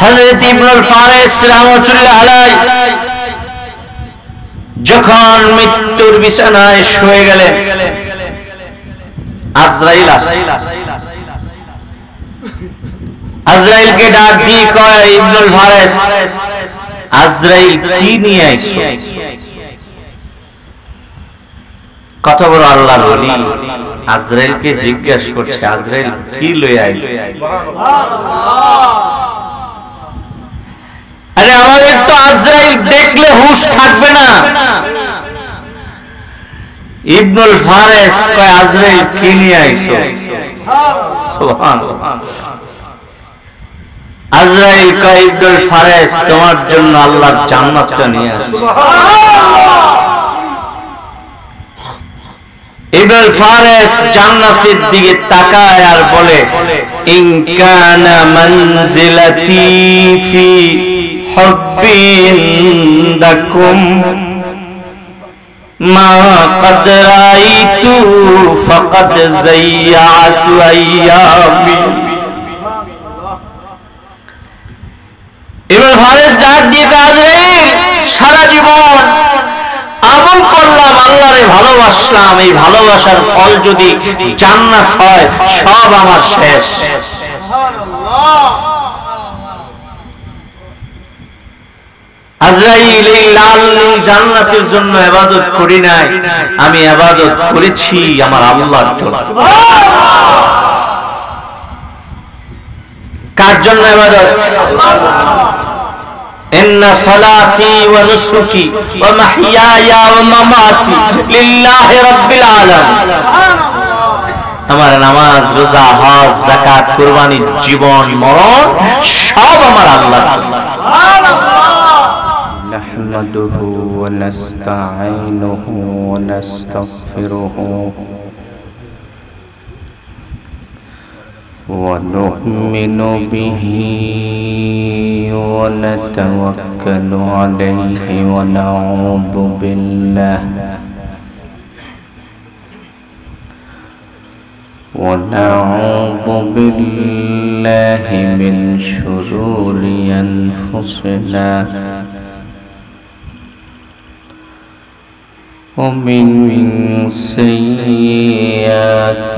হযরত ইবনুল ফারিস রাহমাতুল্লাহ আলাইহি যখন মৃত্যুর বিছানায় শুয়ে গেলেন, আজরাইল আসে। আজরাইলকে ডাক দিয়ে কয়, ইবনুল ফারিস, আজরাইল কি নিয়ে আইছো? কত বড় আল্লাহর ওলি, আজরাইলকে জিজ্ঞাসা করছে, আজরাইল কি লয়ে আইছো? আরে আমাদের তো আজরাইল দেখলে হুঁশ থাকবে না। ইবনুল ফারিস কয়, আজরাইল কি নিয়ে আইছো? সুবহানাল্লাহ। আজরাইল কয়, ইবনুল ফারিস তোমার জন্য আল্লাহর জান্নাতটা নিয়ে আসছে। ইবনুল ফারিস জান্নাতের দিকে তাকায় আর বলে, ইন কানা মানজিলাতি ফি হুব্বি ইনদাকুম মা ক্বাদ রাআইতু ফাকাদ যায়্যাতু আইয়ামি। ইবনুল ফারিস ডাক দিয়ে আজরাইল, সারা জীবন আমল করলাম, আল্লাহরে ভালোবাসলাম, এই ভালোবাসার ফল যদি জান্নাত হয়, সব আমার শেষ। আজরাইল, এই লাল নীল জান্নাতের জন্য ইবাদত করি নাই, আমি ইবাদত করেছি আমার আল্লাহর জন্য। কার জন্য ইবাদত? ইন্না সালাতি ওয়া নুসুকি ওয়া মাহইয়ায়া ওয়া মামাতি লিল্লাহি রাব্বিল আলামিন। আমার নামাজ, রোজা, হজ, যাকাত, কুরবানি, জীবন মরণ সব আমার আল্লাহর জন্য। নাহমাদুহু ওয়া নাস্তাঈনুহু ওয়া নাস্তাগফিরুহু ونؤمن به ونتوكل عليه ونعوذ بالله من شرور أنفسنا ومن سيئات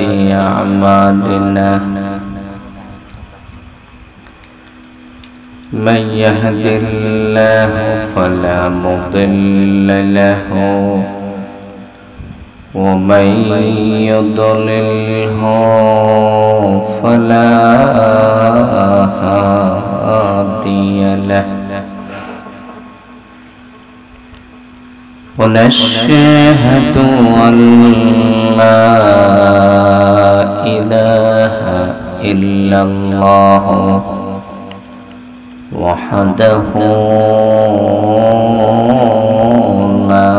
أعمالنا، من يهد الله فلا مضل له ومن يضلله فلا هادي له، ونشهد أن لا إله إلا الله وحده لا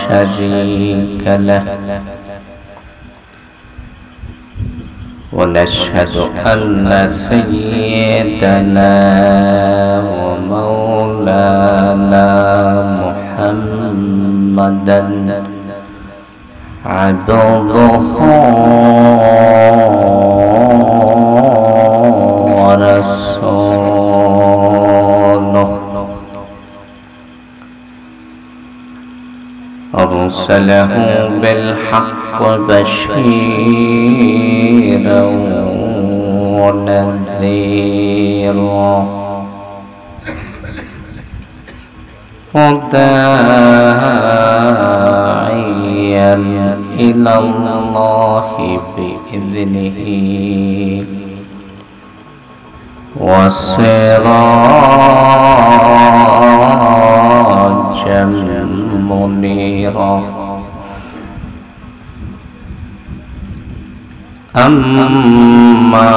شريك له، ونشهد أن سيدنا ومولانا محمدا عبده ورسوله، أرسله بالحق بشيرا ونذيرا وداعيا إلى الله بإذنه وسراجا منيرا. أما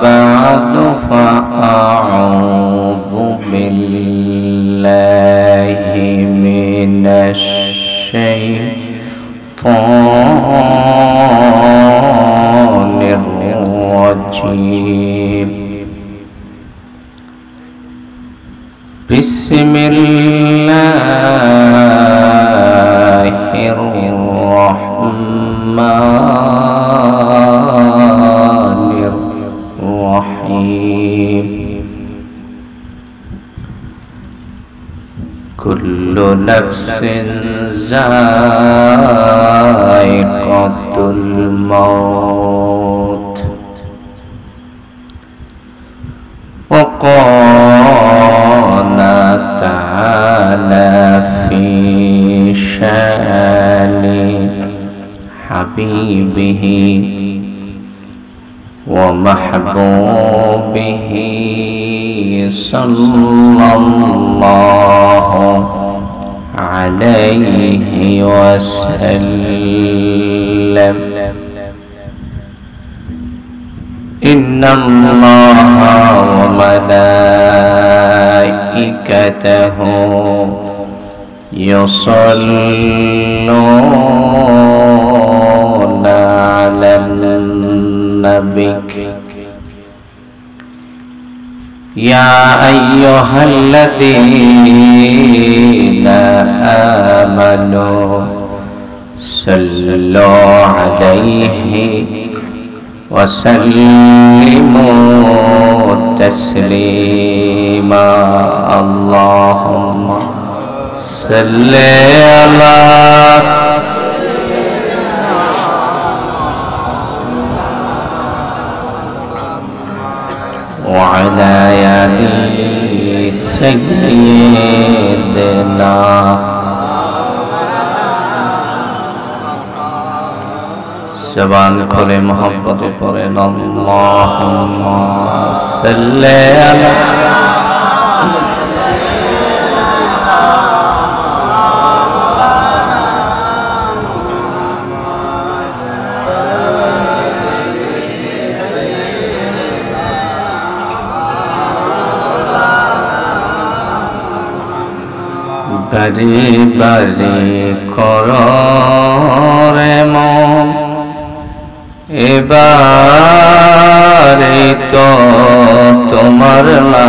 بعد فأعوذ بالله من الشيطان الرجيم. بسم الله الرحمن الرحيم. كل نفس ذائقة الموت وقال تعالى في شأن حبيبه ومحبوبه صلى الله عليه وسلم إن الله وملائكته يصلون على النبي يا أيها الذين آمنوا صلوا عليه وسلموا تسليما اللهم صل على وعلى آل سيدنا زبان کھولے محبت پڑے اللہم صلی علی বারে বারে কররে মন এবারে তো তোমার না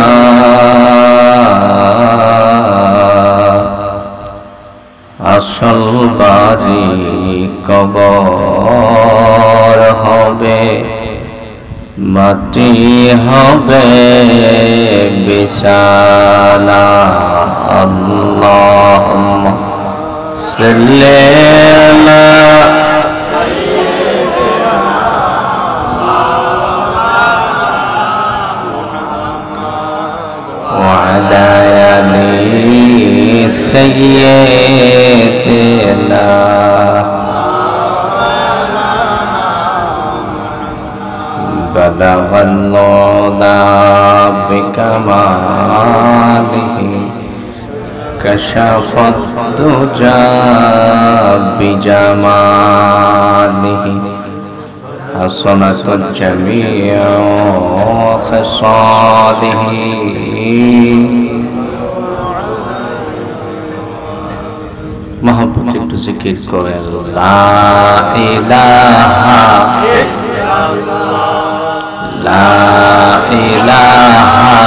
আসল বাড়ি কবর হবে মাটি হবে বিছানা আল্লাহুম্মা সাল্লি আলা وعلى آل سيدنا بلغ العلا بكماله كشف الدجى بجماله حسنت الجميع خصاله محبت একটু জিকির করেন লা ইলাহা লা ইলাহা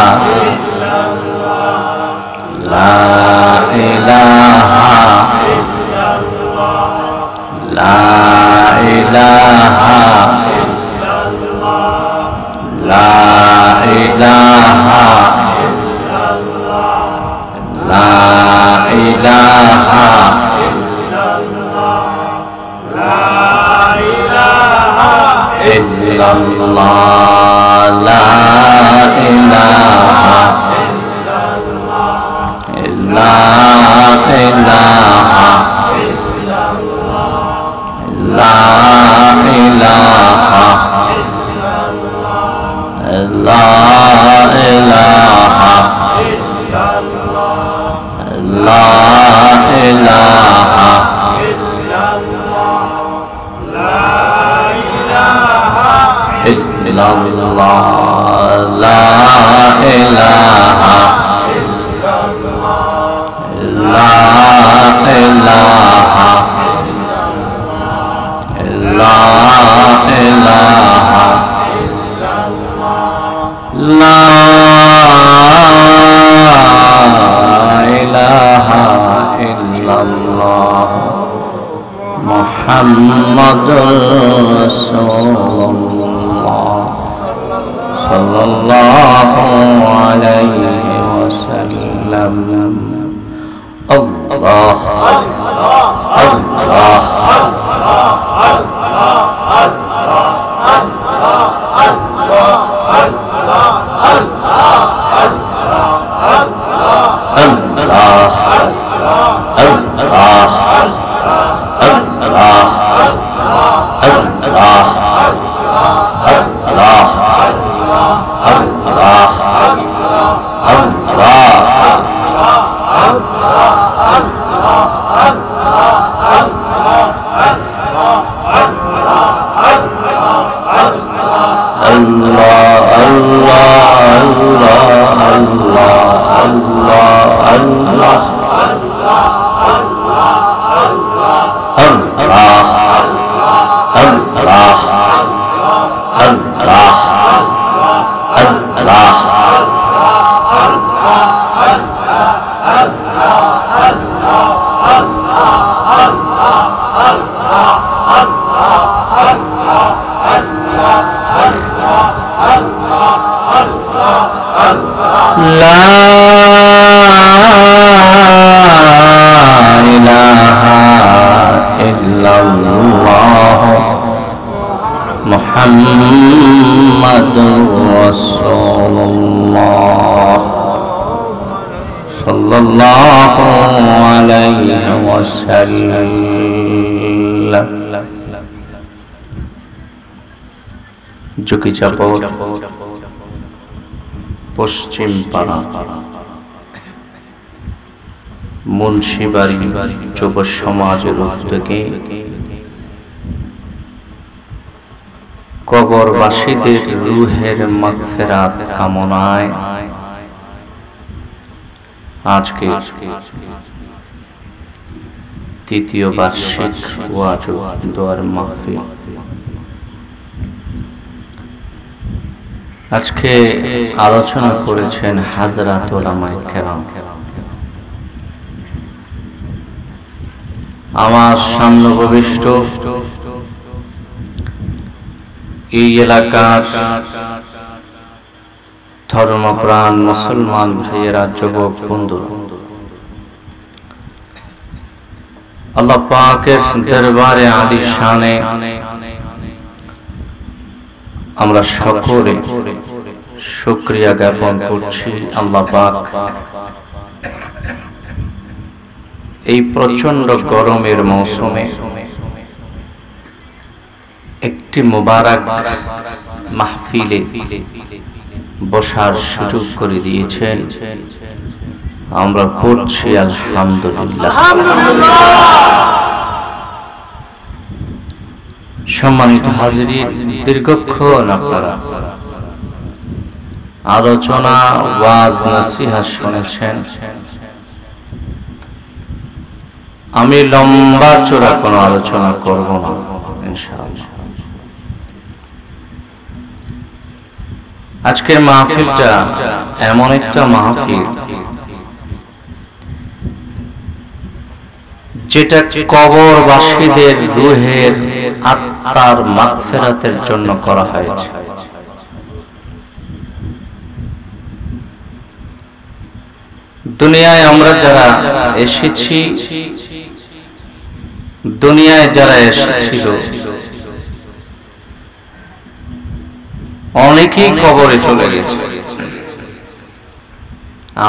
লা ইলাহা লা ইলাহা লা ইলাহা লা ইলাহা illallah la ilaha illa ilaha la ilaha la ilaha la ilaha illallah la ilaha la ilaha la ilaha la ilaha illallah Muhammadur Rasulullah sallallahu alaihi wasallam লা ইলাহা ইল্লাল্লাহ মুহাম্মাদুর রাসূলুল্লাহ সাল্লাল্লাহু আলাইহি ওয়াসাল্লাম। জকিচাপর পশ্চিম পাড়া মুন্সিবাড়ি যুব সমাজের উদ্যোগে কবরবাসীদের রূহের মাগফিরাত কামনায় আজকে তৃতীয় বার্ষিক ওয়াজ ও দোয়ার মাহফিল। আজকে আলোচনা করেছেন হাজরাত উলামায়ে কেরাম। আমার সামনে উপবিষ্ট এই এলাকার ধর্মপ্রাণ মুসলমান ভাইয়েরা, যুবক বন্ধুরা, আল্লাহ পাকের দরবারে আলিশানে আমরা সকলে শুকরিয়া জ্ঞাপন করছি। আল্লাহ পাক এই প্রচন্ড গরমের মৌসুমে একটি মুবারক মাহফিলে বসার সুযোগ করে দিয়েছেন। আমরা পড়ছি আলহামদুলিল্লাহ। সম্মানিত হাজিরিন, দীর্ঘক্ষণ আপনারা আলোচনা, ওয়াজ, নসিহত শুনেছেন। আমি লম্বা চড়া কোনো আলোচনা করব না ইনশাআল্লাহ। আজকের মাহফিলটা এমন একটা মাহফিল যেটা কবরবাসীদের রূহের আত্মার মাগফিরাতের জন্য করা হয়েছে। দুনিয়ায় আমরা যারা এসেছি, দুনিয়ায় যারা এসেছিল অনেকেই কবরে চলে গেছে,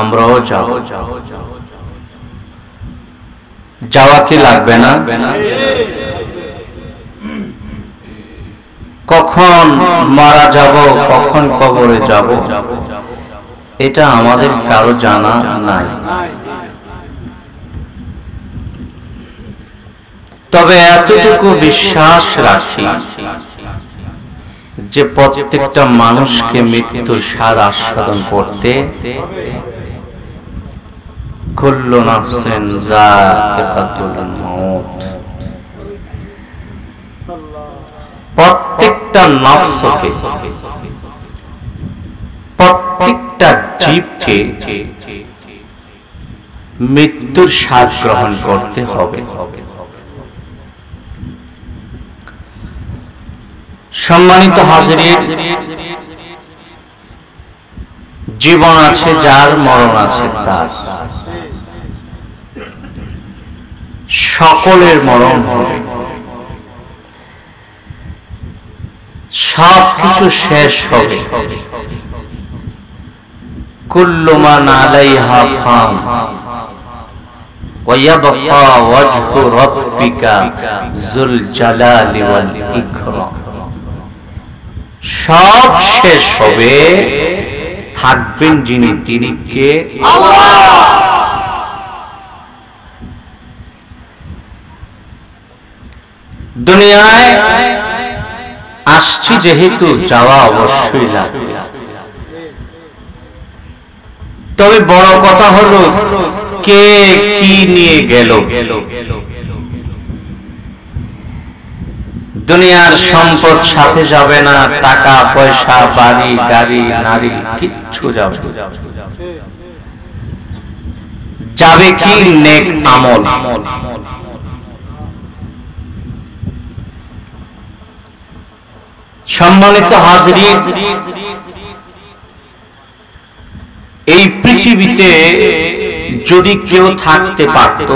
আমরাও যাব। যাওয়া কি লাগবে না? কখন মারা যাব, কখন কবরে যাব, এটা আমাদের কারো জানা নাই। তবে এতটুকু বিশ্বাস রাখি যে প্রত্যেকটা মানুষকে মৃত্যুর স্বাদ আস্বাদন করতে কুল্লু নাফসিন যায়িকাতুল মাউত, প্রত্যেকটা নফসকে, প্রত্যেকটা জীবকে মৃত্যুর স্বাদ গ্রহণ করতে হবে। সম্মানিত হাজিরিন, জীবন আছে যার, মরণ আছে তার। সকলের মরণ হবে, সব কিছু শেষ হবে। কুল্লু মান আলাইহা ফান ওয়া ইয়াবকা ওয়াজহু রাব্বিকা যুল জালালি ওয়াল ইকরাম। সব শেষ হবে, থাকবেন যিনি, তিনি কে? আল্লাহ। দুনিয়ায় আসছি যেহেতু, যাওয়া অবশ্যই লাগবে। তবে বড় কথা হলো কে কি নিয়ে গেল। দুনিয়ার সম্পদ সাথে যাবে না, টাকা পয়সা, বাড়ি গাড়ি, নারী, কিচ্ছু যাবে। যাবে কি? নেক আমল। সম্মানিত হাজিরিন, পৃথিবীতে যদি কেউ থাকতে পারত,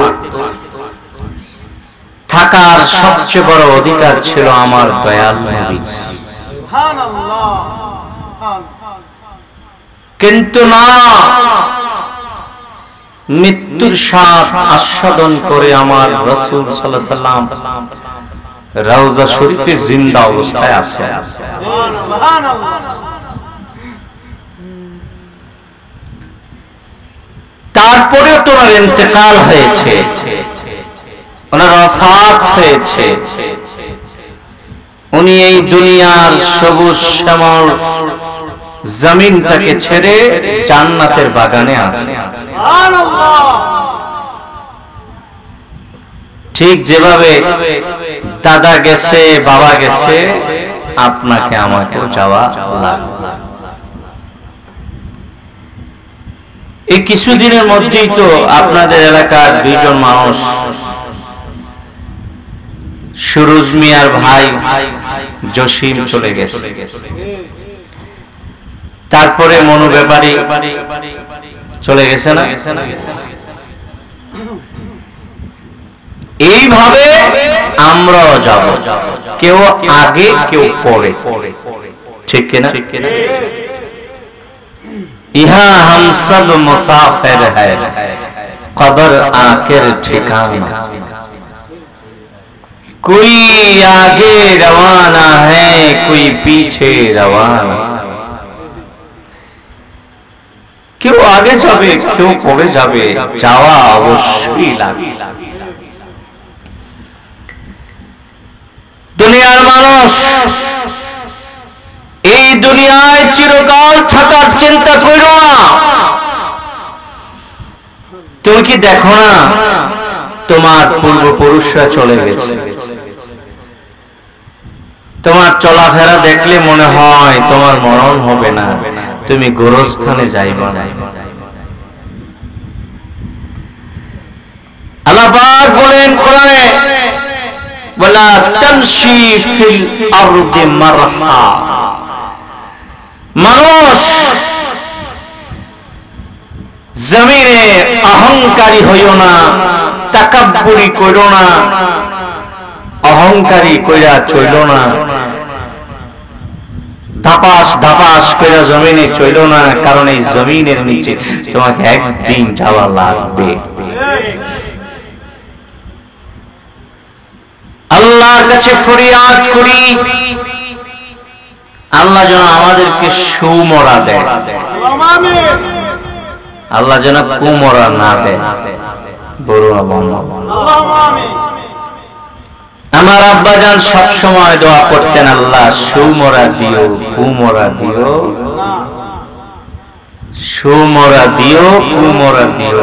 থাকার সবচেয়ে বড় অধিকার ছিল আমার দয়াল নবী। কিন্তু না, মৃত্যুর স্বাদ আস্বাদন করে আমার রাসূল সাল্লাল্লাহু আলাইহি সাল্লাম রওজা শরীফে জিন্দা অবস্থায় আছে। তারপরে তোমার ইন্তেকাল হয়েছে, ওনার ওফাত হয়েছে। উনি এই দুনিয়ার সবুজ শ্যামল জমিনটাকে ছেড়ে জান্নাতের বাগানে আছেন। ঠিক যেভাবে দাদা গেছে, বাবা গেছে, আপনাকে আমাকেও যাওয়া লাগবে। এই কিছুদিনের মধ্যেই তো আপনাদের এলাকার দুইজন মানুষ, সুরুজ মিয়ার ভাই জসিম চলে গেছে, তারপরে মনু ব্যাপারী চলে গেছে না? এইভাবে আমরাও যাব, কেউ আগে কেউ পরে, ঠিক কিনা? ইহা হাম সব মুসাফির হ্যায়, কবর আখির ঠিকানা। कोई आगे रवाना है, कोई पीछे रवाना। কেউ আগে যাবে, কেউ পরে যাবে, যাওয়া অবশ্যই লাগে। দুনিয়ার মানুষ এই দুনিয়ায় চিরকাল থাকার চিন্তা করো না। তুমি কি দেখো না তোমার পূর্বপুরুষরা চলে গেছে? তোমার চলাফেরা দেখলে মনে হয় তোমার মরণ হবে না, তুমি গোরস্থানে যাইবা না। আল্লাহ পাক বলেন কোরআনে, ওয়ালা তামশি ফিল আরদি মারহা। মানুষ জমিনে অহংকারী হইও না, তাকাব্বুরি কইরো না, অহংকারী কইরা চইল না, ধাপাস ধাপাস কইরা জমিনে চইল না, কারণ এই জমিনের নিচে তোমাকে একদিন যাওয়া লাগবে। আল্লাহর কাছে ফরিয়াদ করি, আল্লাহ যেন আমাদেরকে সুমরা দেয়, আল্লাহ যেন কুমরা না দেয়। বলুন আমিন। আমার আব্বাজান সব সময় দোয়া করতেন, আল্লাহ সুমরা দিও, কুমরা দিও, সুমরা দিও, কুমরা দিও।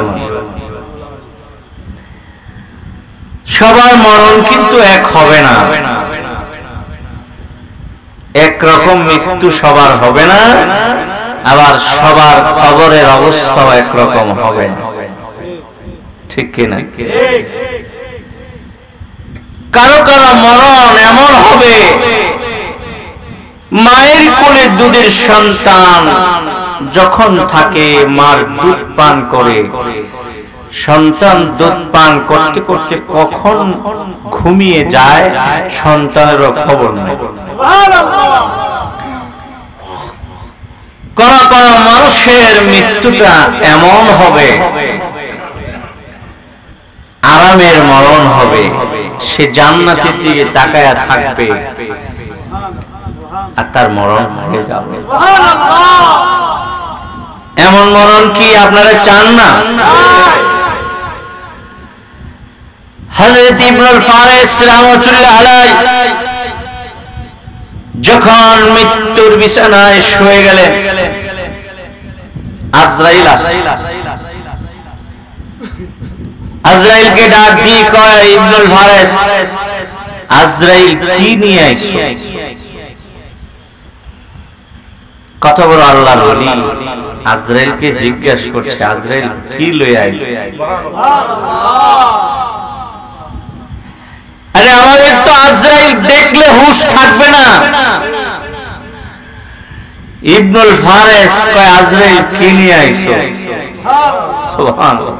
সবার মরণ কিন্তু এক হবে না, একরকম মৃত্যু সবার হবে না, আবার সবার কবরের অবস্থাও একরকম হবে না, ঠিক কিনা? কারো কারো মরণ এমন হবে, মায়ের কোলে দুধের সন্তান যখন থাকে, মার দুধ পান করে, সন্তান দুধ পান করতে করতে কখন ঘুমিয়ে যায় সন্তানেরও খবর নেই। কোন কোন মানুষের মৃত্যুটা এমন হবে, আরামের মরণ হবে, সে জান্নাতের দিকে তাকায়া থাকবে আর তার মরণ হয়ে যাবে। এমন মরণ কি আপনারা চান না? হযরত ইবনুল ফারিস রাহমাতুল্লাহ আলাইহি যখন মৃত্যুর বিছানায় শুয়ে গেলেন, আজরাইল আসে। আজরাইলকে ডাক দিয়ে কয়, ইবনুল ফারিস, আজরাইল কি নিয়ে আইছো? কত বড় আল্লাহর ওলি, আজরাইলকে জিজ্ঞাসা করছে, আজরাইল কি লয়ে আইছো? আরে আমাদের তো আজরাইল দেখলে হুঁশ থাকবে না। ইবনুল ফারিস কয়, আজরাইল কি নিয়ে আইছো? সুবহানাল্লাহ।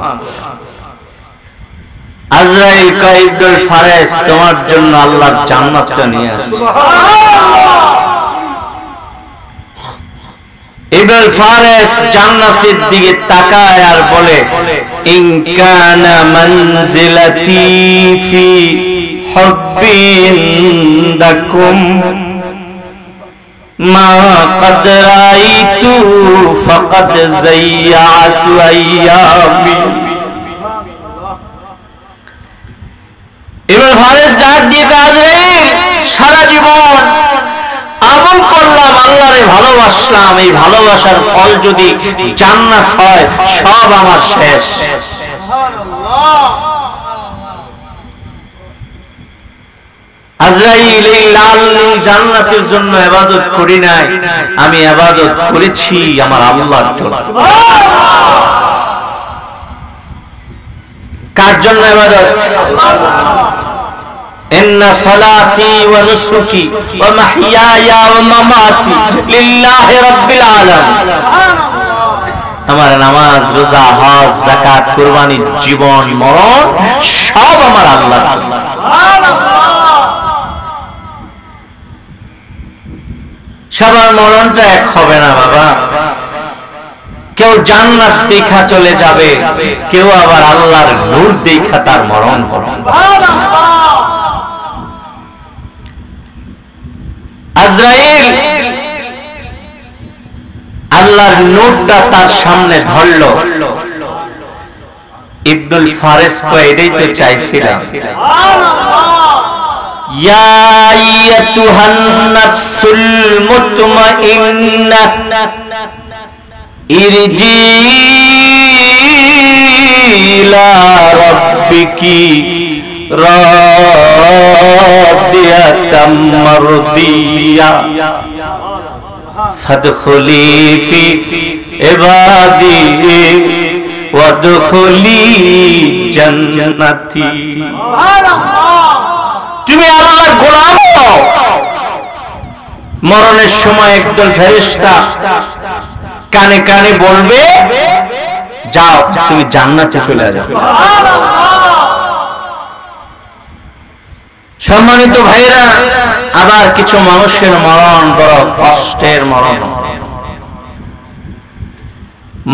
আজরাইল কয় ইবনুল ফারেস তোমার জন্য আল্লাহর জান্নাতটা নিয়ে আসছে। ইবনুল ফারেস জান্নাতের দিকে তাকায় আর বলে ইন কানা মানজিলাতি ফি হুব্বিন্দাকুম মা ক্বাদ রাআইতু ফাকাদ যায়্যাতু আইয়ামি। ইবনুল ফারেস ডাক দিয়ে আজরাইল সারা জীবন আমল করলাম, আল্লাহরে ভালোবাসলাম, এই ভালোবাসার ফল যদি জান্নাত হয় সব আমার শেষ। আজরাইল এই লাল নীল জান্নাতের জন্য ইবাদত করি নাই, আমি ইবাদত করেছি আমার আল্লাহর জন্য। কার জন্য ইবাদত? ইন্না সালাতি ওয়া নুসুকি ওয়া মাহইয়ায়া ওয়া মামাতি লিল্লাহি রাব্বিল আলামিন। আমার নামাজ, রোজা, হজ, যাকাত, কুরবানি, জীবন মরণ সব আমার আল্লাহর জন্য। সবার মরণটা এক হবে না বাবা। কেউ জান্নাত দেখা চলে যাবে, কেউ আবার আল্লাহর নূর দেখা তার মরণ হবে। আজরাইল আল্লাহর নূরটা তার সামনে ধরলো। ইবনুল ফারেস কো এটাই তো চাইছিলাম। ইয়া আইয়াতুহান নাফসুল মুতমাইন্নাহ ইরজি ইলা রাব্বিকি রাদিয়াতাম মারদিয়া ফাদখুলি ফি ইবাদি ওয়াদখুলি জান্নাতি। তুমি আল্লাহর গোলাম হও। মরণের সময় একদল ফেরেশতা কানে কানে বলবে যাও তুমি জান্নাতে চলে যাও। সম্মানিত ভাইরা, আবার কিছু মানুষের মরণ বড় কষ্টের মরণ।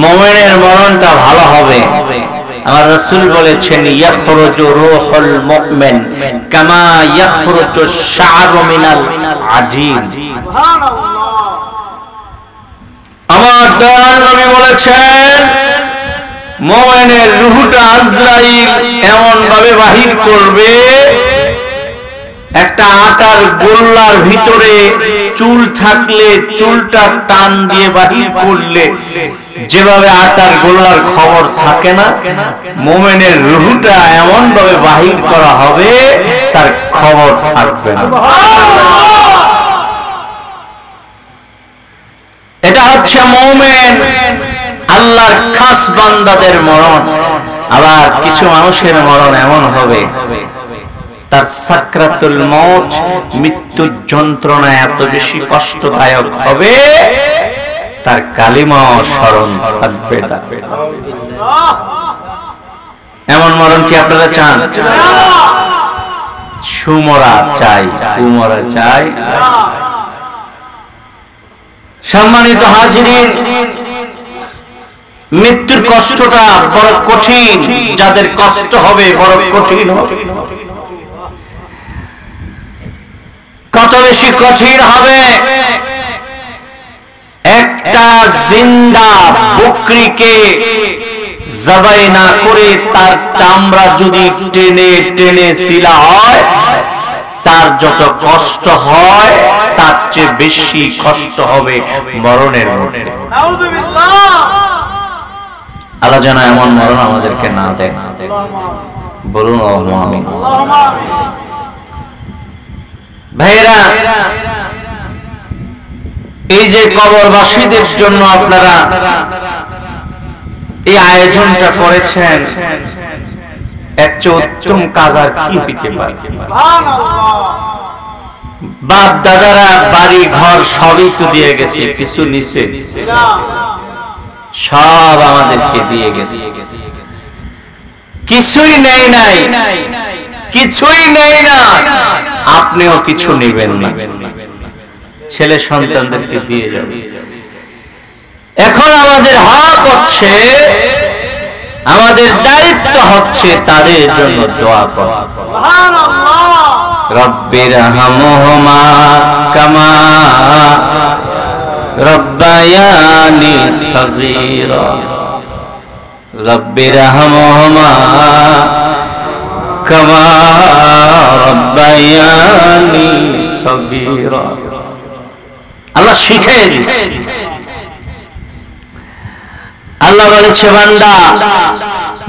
মুমিনের মরণটা ভালো হবে। আমার রাসূল বলেছেন ইয়াখরুজু রূহুল মুমিন কামা ইয়াখরুজু শা'রু মিনাল আজীন। আমার দয়াল নবী বলেছেন মুমিনের রূহটা আজরাইল এমন ভাবে বাহির করবে, একটা আটার গোল্লার ভিতরে চুল থাকলে চুলটা টান দিয়ে বাহির করলে যেভাবে আটার গোল্লার খবর থাকে না, মুমিনের রূহটা এমন ভাবে বাহির করা হবে তার খবর থাকবে না। এটা হচ্ছে মুমিন আল্লাহর খাস বান্দাদের মরণ। আবার কিছু মানুষের মরণ এমন হবে তার সাকরাতুল মউত, মৃত্যুর যন্ত্রণা এত বেশি কষ্টদায়ক হবে তার কালিমা স্মরণ থাকবে না। এমন মরণ কি আপনারা চান? সুমরা চাই, কুমরা চাই। সম্মানিত হাজিরিন, মৃত্যুর কষ্টটা বড় কঠিন, যাদের কষ্ট হবে বড় কঠিন হবে। কত বেশি কঠিন হবে, একটা জিন্দা বকরিকে জবাই না করে তার চামড়া যদি টেনে টেনে ছিলা হয়, তার যত কষ্ট হয় তার চেয়ে বেশি কষ্ট হবে মরণের মধ্যে। আল্লাহ যেন এমন মরণ আমাদেরকে না দেয়। বলুন আল্লাহুম্মা আমিন। ভাইরা, এই যে কবরবাসীদের জন্য আপনারা এই আয়োজনটা করেছেন, এর চেয়ে উত্তম কাজ আর কি হইতে পারে? বাপ দাদারা বাড়ি ঘর সবই তো দিয়ে গেছে, কিছু নিছে। সব আমাদেরকে দিয়ে গেছে, কিছুই নেই নাই, কিছুই নেই না, আপনিও কিছু নেবেন না, ছেলে সন্তানদেরকে দিয়ে যাবে। এখন আমাদের হক হচ্ছে, আমাদের দায়িত্ব হচ্ছে তাদের জন্য দোয়া করা। রব্বির হামহুমা কামা রব্বায়ানি সগীরা, রব্বির হামহুমা কামা রব্বায়ানি সগীরা। আল্লাহ শিখিয়ে দিয়েছে। আল্লাহ বলেছে, বান্দা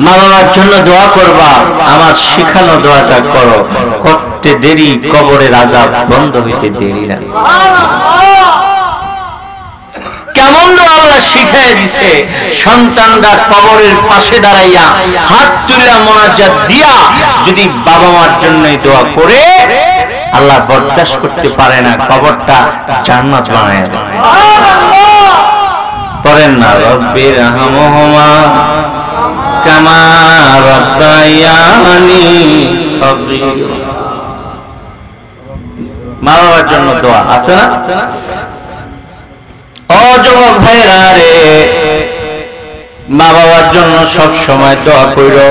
মা বাবার জন্য দোয়া করবা, আমার শিখানো দোয়াটা করো, করতে দেরি কবরের আযাব বন্ধ হইতে দেরি না। কেমন দোয়া আল্লাহ শিখিয়ে দিছে, সন্তানরা কবরের পাশে দাঁড়াইয়া হাত তুলে মোনাজাত দিয়া যদি বাবা মার জন্য দোয়া করে, আল্লাহ বরদাস্ত করতে পারে না, কবরটা জান্নাত বানায় দেয়। পড়েন না, রব্বির হামহুমা কামা রব্বায়ানি সগীরা। মা বাবার জন্য দোয়া আছে না? ও যুবক ভাইরা রে, মা বাবার জন্য সব সময় দোয়া কইরো।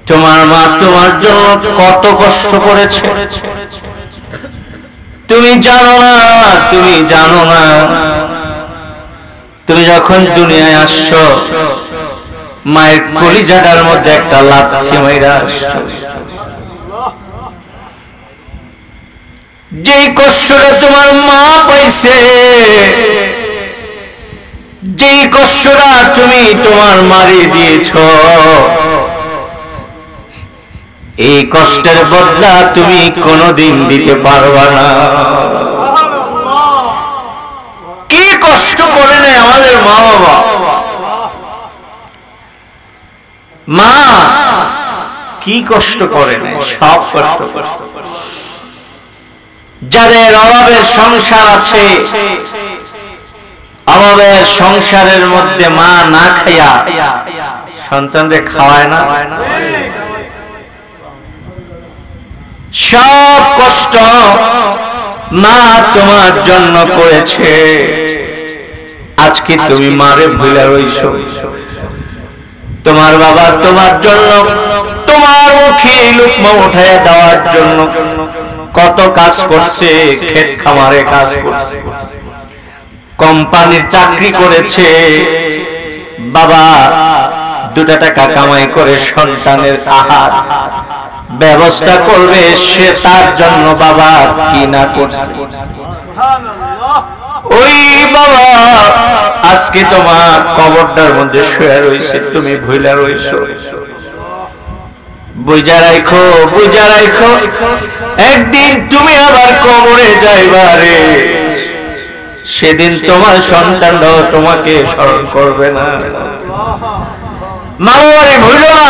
তোমার মা তোমার জন্য কত কষ্ট করেছে তুমি জানো না, তুমি জানো না। তুমি যখন দুনিয়ায় আসছো, মায়ের কলিজাটার মধ্যে একটা লাথি মাইরা আসছো। যেই কষ্টটা তোমার মা পাইছে, যেই কষ্টটা তুমি তোমার মারে দিয়েছো, এই কষ্টের বদলা তুমি কোনোদিন দিতে পারবা না। কি কষ্ট করে নেয় আমাদের মা বাবা। মা কি কষ্ট করে নেয়, সব কষ্ট করে। যাদের অভাবের সংসার আছে, অভাবের সংসারের মধ্যে মা না খাইয়া সন্তানদের খাওয়ায় না, সব কষ্ট মা তোমার জন্য করেছে। আজকে তুমি মারে ভুলে রইছো। তোমার বাবা তোমার জন্য, তোমার মুখে লুকমা উঠায় দেওয়ার জন্য কত কাজ করছে, ক্ষেত খামারে কাজ করছে, কোম্পানির চাকরি করেছে। বাবা 2 টাকা কামাই করে সন্তানের আহার ব্যবস্থা করবে, সে তার জন্য বাবা কি না করছে। ওই বাবা আজকে তোমার কবরটার মধ্যে শুয়ে রয়েছে, তুমি ভুইলা রইছো। বুঝা রাখো, বুঝা রাখো, একদিন তুমি আবার কবরে যাইবা রে। সেদিন তোমার সন্তানরাও তোমাকে স্মরণ করবে না। মা বাবারে ভুলো না,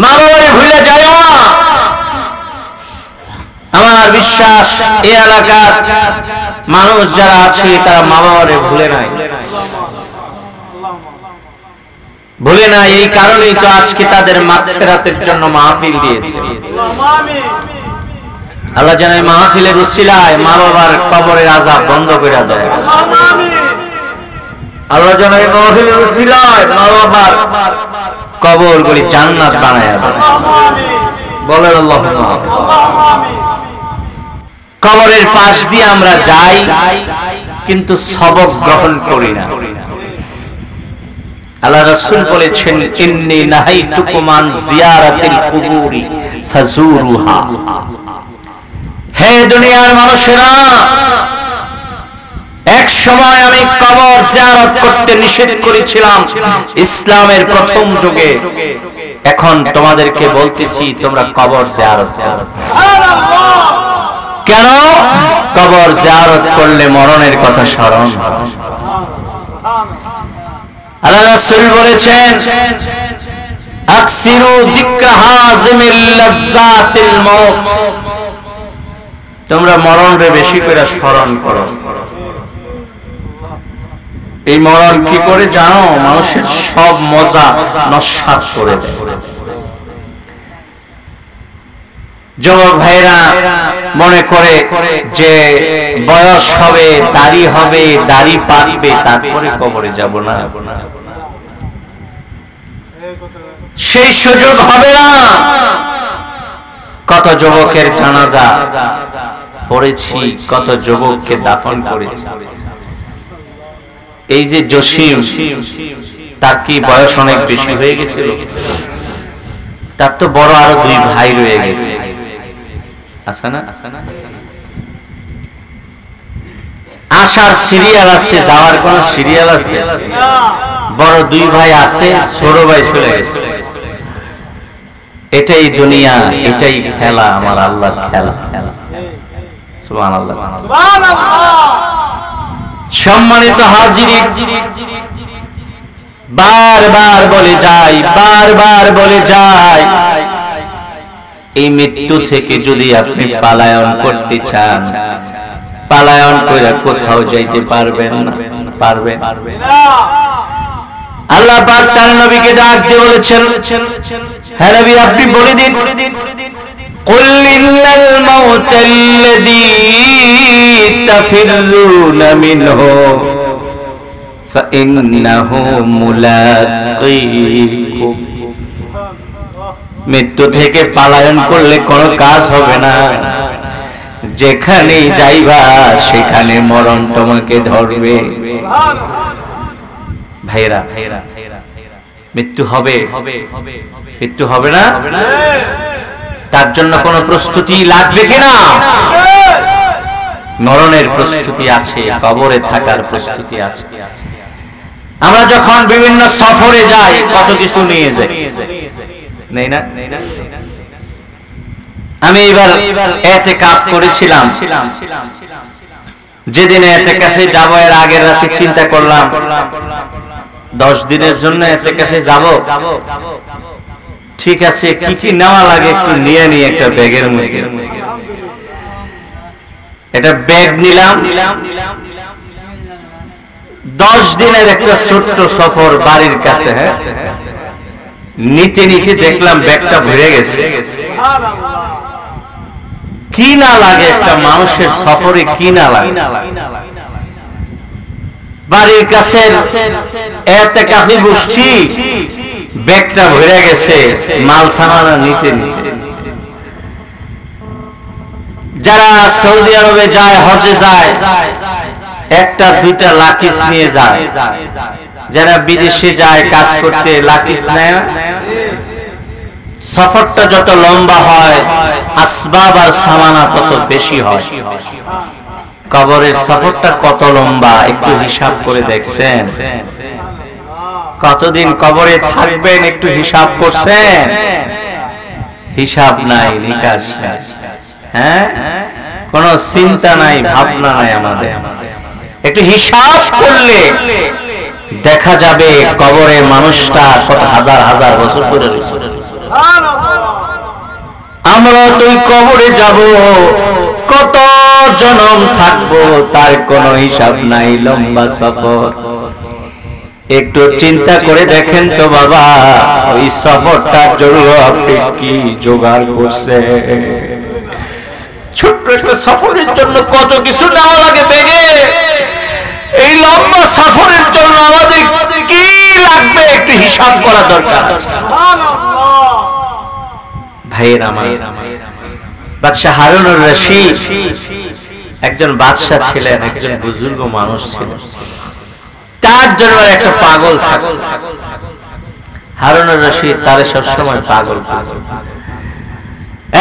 মা বাবারে ভুলে যাও না। আমার বিশ্বাস এই এলাকার মানুষ যারা আছে তারা মা বাবারে ভুলে নাই, ভুলে নাই। এই কারণেই তো আজকে তাদের মাগফিরাতের জন্য মাহফিল দিয়েছে। আল্লাহ যেন এই মাহফিলের উসিলায় মা বাবার কবরের আযাব বন্ধ করে দেয়। আল্লাহ যেন এই মাহফিলের উসিলায় মা বাবার কবরগুলি জান্নাত বানায় দেয়। বলেন আল্লাহুম্মা আমিন। কবরের পাশ দিয়ে আমরা যাই, কিন্তু সবক গ্রহণ করি না। আল্লাহ রাসূল বলেছেন, ইন্নী নাহাইতুকুম আন জিয়ারাতিল কুবুরি ফাজুরুহা। হে দুনিয়ার মানুষেরা, এক সময় আমি কবর জিয়ারত করতে নিষেধ করেছিলাম ইসলামের প্রথম যুগে। এখন তোমাদেরকে বলতেছি তোমরা কবর জিয়ারত করো। কেন? কবর জিয়ারত করলে মরণের কথা স্মরণ হয়। আল্লাহ রাসূল বলেছেন, আকসিরু যিকরা হাযিমিল লাজ্জাতিল মাউত। তোমরা মরণকে বেশি করে স্মরণ করো। এই মরণ কি করে জানো? মানুষের সব মজা নস্যাৎ করে দেয়। যুবক ভাইরা মনে করে যে বয়স হবে, দাড়ি হবে, দাড়ি পাকবে, তারপরে কবরে যাব না, সেই সুযোগ হবে না। কত যুবকের জানাজা পড়েছি, কত যুবককে দাফন করেছি। এই যে জসিম, তার কি বয়স অনেক বেশি হয়ে গেছিল? তার তো বড় আরো 2 ভাই রয়ে গেছে, আছে না? আসার সিরিয়াল আছে, যাওয়ার কোন সিরিয়াল আছে? বড় 2 ভাই আছে, ছোট ভাই চলে গেছে। এটাই দুনিয়া, এটাই খেলা, আমার আল্লাহর খেলা। সুবহানাল্লাহ। সম্মানিত হাজিরিন, বারবার বলে যাই, এই মৃত্যু থেকে যদি আপনি পালায়ন করতে চান, পালায়ন করে কোথাও যাইতে পারবেন না, পারবেন? আল্লাহ পাক তার নবীকে ডাক দিয়ে বলেছেন, হে নবী আপনি বলে দিন, কুল ইন্নাল মাউতাল্লাযী তাফিরুনা মিনহু ফাইন্নাহু মুলাক্কিকুম। মৃত্যু থেকে পালায়ন করলে কোনো কাজ হবে না, যেখানে যাইবা সেখানে মরণ তোমাকে ধরবে। ভাইরা, মৃত্যু হবে, মৃত্যু হবে না? তার জন্য কোনো প্রস্তুতি লাগবে কিনা? মরণের প্রস্তুতি আছে, কবরে থাকার প্রস্তুতি আছে। আমরা যখন বিভিন্ন সফরে যাই কত কিছু নিয়ে যাই, নেই না? আমি এবার ইতিকাফ করেছিলাম, যেদিন ইতিকাফে যাব এর আগের রাতে চিন্তা করলাম 10 দিনের জন্য ইতিকাফে যাব, ঠিক আছে কি কি নেওয়া লাগে একটু নিয়ে নি একটা ব্যাগের মধ্যে। এটা ব্যাগ নিলাম, 10 দিনের একটা ছোট্ট সফর বাড়ির কাছে। হ্যাঁ, নিচে নিচে দেখলাম ব্যাগটা ভরে গেছে। কি না লাগে একটা মানুষের সফরে, কি না লাগে? বাড়ির কাছে ইতিকাফে বসছি, ব্যাগটা ভরে গেছে মাল সামানা নিতে নিতে। যারা সৌদি আরবে যায়, হজে যায়, 1-2টা লাকিস নিয়ে যায়। যারা বিদেশে যায় কাজ করতে, লাকিস নেয় না। সফরটা যত লম্বা হয়, আসবাব আর সামানা তত বেশি হয়। কবরের সফরটা কত লম্বা একটু হিসাব করে দেখছেন? কতদিন কবরে থাকবেন একটু হিসাব করছেন? হিসাব নাই, নিকাশ নাই। হ্যাঁ, কোনো চিন্তা নাই, ভাবনা নাই আমাদের। একটু হিসাব করলে দেখা যাবে কবরে মানুষটা কত হাজার হাজার বছর ধরে রয়েছে। আমরা তুই কবরে যাব, কত জনম থাকবো তার কোনো হিসাব নাই, লম্বা সফর। একটু চিন্তা করে দেখেন তো বাবা, ওই সফরটার জন্য আপনি কি জোগাড় করছে? ছোট্ট একটা সফরের জন্য কত কিছু নেওয়া লাগে ব্যাগে। এই লম্বা সফরের জন্য আমাদের কি লাগবে একটু হিসাব করা দরকার আছে। ভাইয়ের আমার, বাদশাহ হারুনুর রশিদ একজন বাদশাহ ছিলেন, একজন বুজুর্গ মানুষ ছিলেন। তার জন্য একটা পাগল থাকতো। হারুনুর রশিদ তারে সবসময় পাগল পাগল।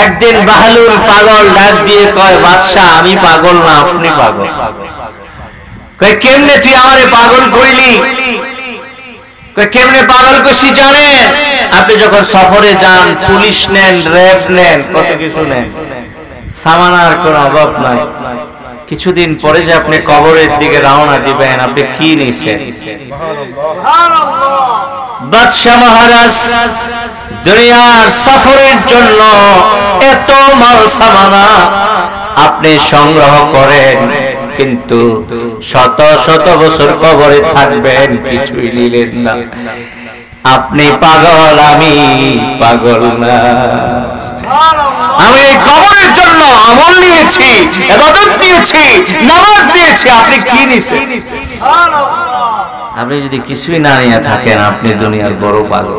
একদিন বাহলুল পাগল ডাক দিয়ে কয়, বাদশাহ আমি পাগল না, আপনি পাগল। কয় কেমনে তুই আমারে পাগল কইলি? কয় কেমনে পাগল করছি জানেন? আপনি যখন সফরে যান, পুলিশ নেন, র্যাব নেন, কত কিছু নেন, সামানার কোনো অভাব নাই। কিছুদিন পরে যে আপনি কবরের দিকে রওনা দিবেন, আপনি কি নিছেন? বাদশাহ মহারাজ দুনিয়ার সফরের জন্য এত মাল সামানা আপনি সংগ্রহ করেন, কিন্তু শত শত বছর কবরে থাকবেন, কিছুই নিলেন না। আপনি পাগল, আমি পাগল না। আমি এই কবরের জন্য আমল নিয়েছি, ইবাদত দিয়েছি, নামাজ দিয়েছি, আপনি কি নিছেন? আপনি যদি কিছুই না নিয়ে থাকেন, আপনি দুনিয়ার বড় পাগল।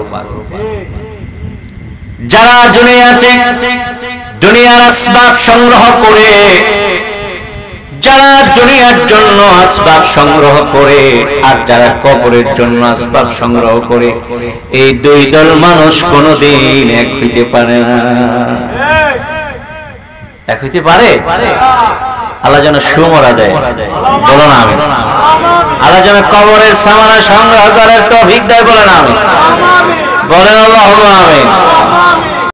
যারা দুনিয়াতে দুনিয়ার আসবাব সংগ্রহ করে, যারা দুনিয়ার জন্য আসবাব সংগ্রহ করে, আর যারা কবরের জন্য আসবাব সংগ্রহ করে, এই দুই দল মানুষ কোনোদিন এক হইতে পারে না। এক হইতে পারে? আল্লাহ যেন সুমরা দেয়, বলো না আমি। আল্লাহ যেন কবরের সামানা সংগ্রহ করার তৌফিক দেয়, বলেন আমি। বলেন আল্লাহুম্মা আমিন।